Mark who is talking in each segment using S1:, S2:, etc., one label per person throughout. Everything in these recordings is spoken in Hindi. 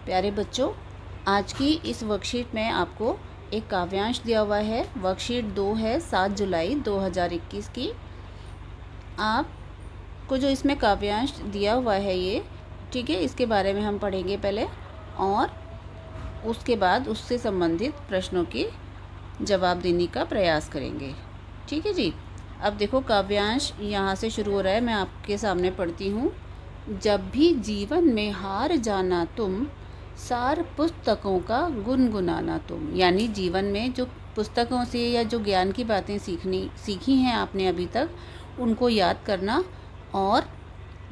S1: प्यारे बच्चों, आज की इस वर्कशीट में आपको एक काव्यांश दिया हुआ है। वर्कशीट 2 है, 7 जुलाई 2021 की। आपको जो इसमें काव्यांश दिया हुआ है ये, ठीक है, इसके बारे में हम पढ़ेंगे पहले और उसके बाद उससे संबंधित प्रश्नों की जवाब देने का प्रयास करेंगे। ठीक है जी। अब देखो, काव्यांश यहाँ से शुरू हो रहा है, मैं आपके सामने पढ़ती हूँ। जब भी जीवन में हार जाना तुम, सार पुस्तकों का गुनगुनाना तुम। यानी जीवन में जो पुस्तकों से या जो ज्ञान की बातें सीखी हैं आपने अभी तक, उनको याद करना और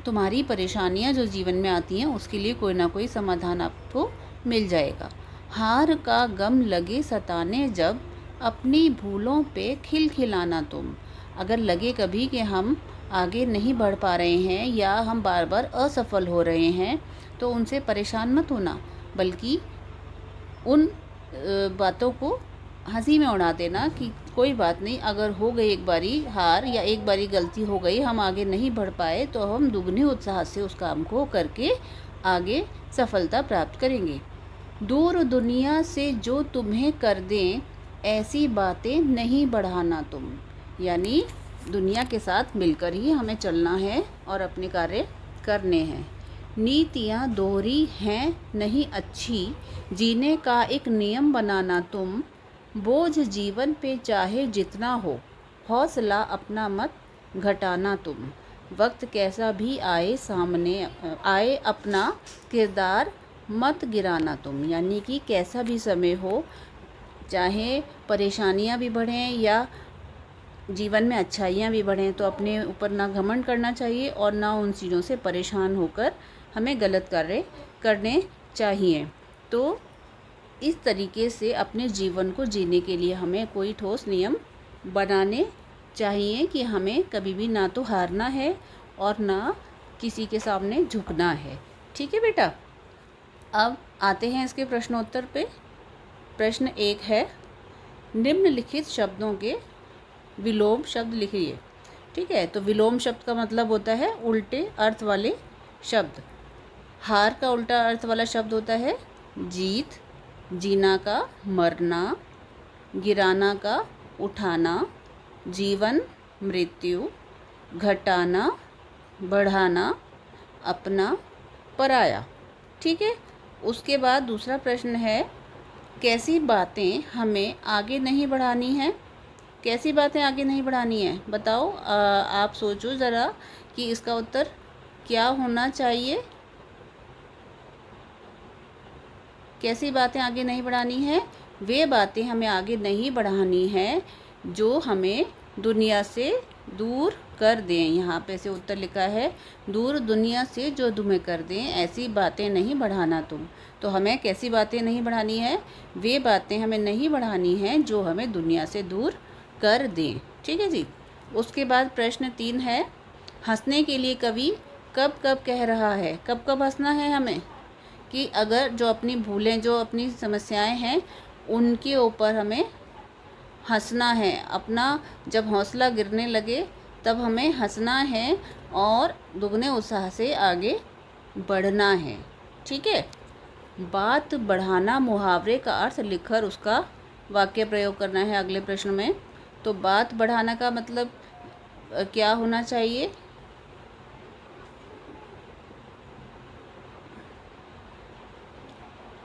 S1: तुम्हारी परेशानियां जो जीवन में आती हैं उसके लिए कोई ना कोई समाधान आपको मिल जाएगा। हार का गम लगे सताने जब, अपनी भूलों पे खिलखिलाना तुम। अगर लगे कभी कि हम आगे नहीं बढ़ पा रहे हैं या हम बार बार असफल हो रहे हैं, तो उनसे परेशान मत होना, बल्कि उन बातों को हंसी में उड़ा देना कि कोई बात नहीं, अगर हो गई एक बारी हार या एक बारी गलती हो गई, हम आगे नहीं बढ़ पाए, तो हम दुगने उत्साह से उस काम को करके आगे सफलता प्राप्त करेंगे। दूर दुनिया से जो तुम्हें कर दें, ऐसी बातें नहीं बढ़ाना तुम। यानी दुनिया के साथ मिलकर ही हमें चलना है और अपने कार्य करने हैं। नीतियाँ दोहरी हैं नहीं अच्छी, जीने का एक नियम बनाना तुम। बोझ जीवन पे चाहे जितना हो, हौसला अपना मत घटाना तुम। वक्त कैसा भी आए सामने आए, अपना किरदार मत गिराना तुम। यानी कि कैसा भी समय हो, चाहे परेशानियां भी बढ़ें या जीवन में अच्छाइयाँ भी बढ़ें, तो अपने ऊपर ना घमंड करना चाहिए और ना उन चीज़ों से परेशान होकर हमें गलत कार्य करने चाहिए। तो इस तरीके से अपने जीवन को जीने के लिए हमें कोई ठोस नियम बनाने चाहिए कि हमें कभी भी ना तो हारना है और ना किसी के सामने झुकना है। ठीक है बेटा। अब आते हैं इसके प्रश्नोत्तर पे। प्रश्न 1 है, निम्नलिखित शब्दों के विलोम शब्द लिखिए। ठीक है, तो विलोम शब्द का मतलब होता है उल्टे अर्थ वाले शब्द। हार का उल्टा अर्थ वाला शब्द होता है जीत, जीना का मरना, गिराना का उठाना, जीवन मृत्यु, घटाना बढ़ाना, अपना पराया। ठीक है। उसके बाद दूसरा प्रश्न है, कैसी बातें हमें आगे नहीं बढ़ानी है। कैसी बातें आगे नहीं बढ़ानी है, बताओ। आप सोचो ज़रा कि इसका उत्तर क्या होना चाहिए। कैसी बातें आगे नहीं बढ़ानी है, वे बातें हमें आगे नहीं बढ़ानी है जो हमें दुनिया से दूर कर दें। यहाँ पे से उत्तर लिखा है, दूर दुनिया से जो तुम्हें कर दें, ऐसी बातें नहीं बढ़ाना तुम। तो हमें कैसी बातें नहीं बढ़ानी है, वे बातें हमें नहीं बढ़ानी हैं जो हमें दुनिया से दूर कर दें। ठीक है जी। उसके बाद प्रश्न 3 है, हंसने के लिए कवि कब कब कह रहा है। कब कब हंसना है हमें, कि अगर जो अपनी भूलें, जो अपनी समस्याएं हैं, उनके ऊपर हमें हंसना है। अपना जब हौसला गिरने लगे तब हमें हंसना है और दुगने उत्साह से आगे बढ़ना है। ठीक है। बात बढ़ाना मुहावरे का अर्थ लिखकर उसका वाक्य प्रयोग करना है अगले प्रश्न में। तो बात बढ़ाना का मतलब क्या होना चाहिए,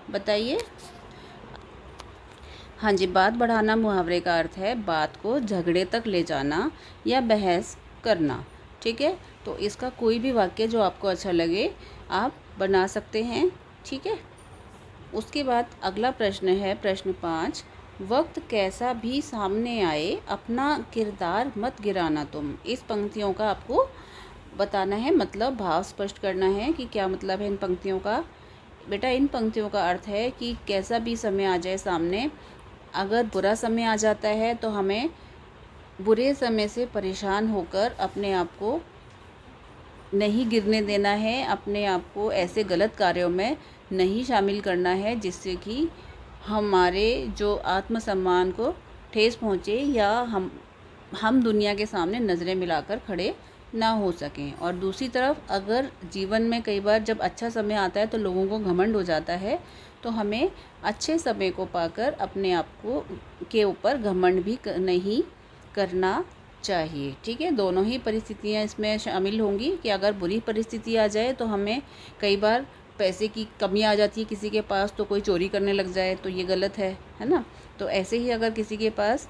S1: बताइए। हाँ जी, बात बढ़ाना मुहावरे का अर्थ है बात को झगड़े तक ले जाना या बहस करना। ठीक है। तो इसका कोई भी वाक्य जो आपको अच्छा लगे आप बना सकते हैं। ठीक है। उसके बाद अगला प्रश्न है प्रश्न 5, वक्त कैसा भी सामने आए, अपना किरदार मत गिराना तुम। इस पंक्तियों का आपको बताना है, मतलब भाव स्पष्ट करना है कि क्या मतलब है इन पंक्तियों का। बेटा, इन पंक्तियों का अर्थ है कि कैसा भी समय आ जाए सामने, अगर बुरा समय आ जाता है तो हमें बुरे समय से परेशान होकर अपने आप को नहीं गिरने देना है, अपने आप को ऐसे गलत कार्यों में नहीं शामिल करना है जिससे कि हमारे जो आत्मसम्मान को ठेस पहुँचे या हम दुनिया के सामने नज़रें मिलाकर खड़े ना हो सकें। और दूसरी तरफ अगर जीवन में कई बार जब अच्छा समय आता है तो लोगों को घमंड हो जाता है, तो हमें अच्छे समय को पाकर अपने आप को के ऊपर घमंड भी नहीं करना चाहिए। ठीक है, दोनों ही परिस्थितियाँ इसमें शामिल होंगी कि अगर बुरी परिस्थिति आ जाए तो हमें कई बार पैसे की कमी आ जाती है किसी के पास, तो कोई चोरी करने लग जाए तो ये गलत है ना। तो ऐसे ही अगर किसी के पास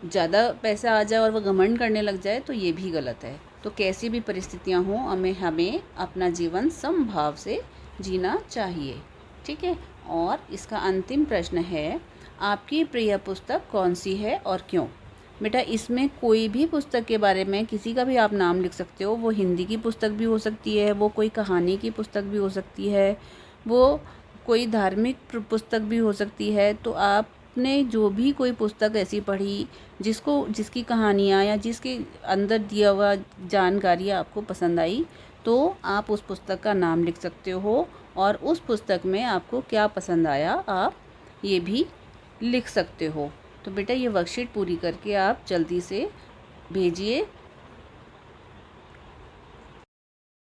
S1: ज़्यादा पैसा आ जाए और वह घमंड करने लग जाए तो ये भी गलत है। तो कैसी भी परिस्थितियाँ हों हमें अपना जीवन समभाव से जीना चाहिए। ठीक है, और इसका अंतिम प्रश्न है, आपकी प्रिय पुस्तक कौन सी है और क्यों? बेटा इसमें कोई भी पुस्तक के बारे में किसी का भी आप नाम लिख सकते हो। वो हिंदी की पुस्तक भी हो सकती है, वो कोई कहानी की पुस्तक भी हो सकती है, वो कोई धार्मिक पुस्तक भी हो सकती है। तो आपने जो भी कोई पुस्तक ऐसी पढ़ी जिसकी कहानियाँ या जिसके अंदर दिया हुआ जानकारी आपको पसंद आई, तो आप उस पुस्तक का नाम लिख सकते हो और उस पुस्तक में आपको क्या पसंद आया आप ये भी लिख सकते हो। तो बेटा ये वर्कशीट पूरी करके आप जल्दी से भेजिए।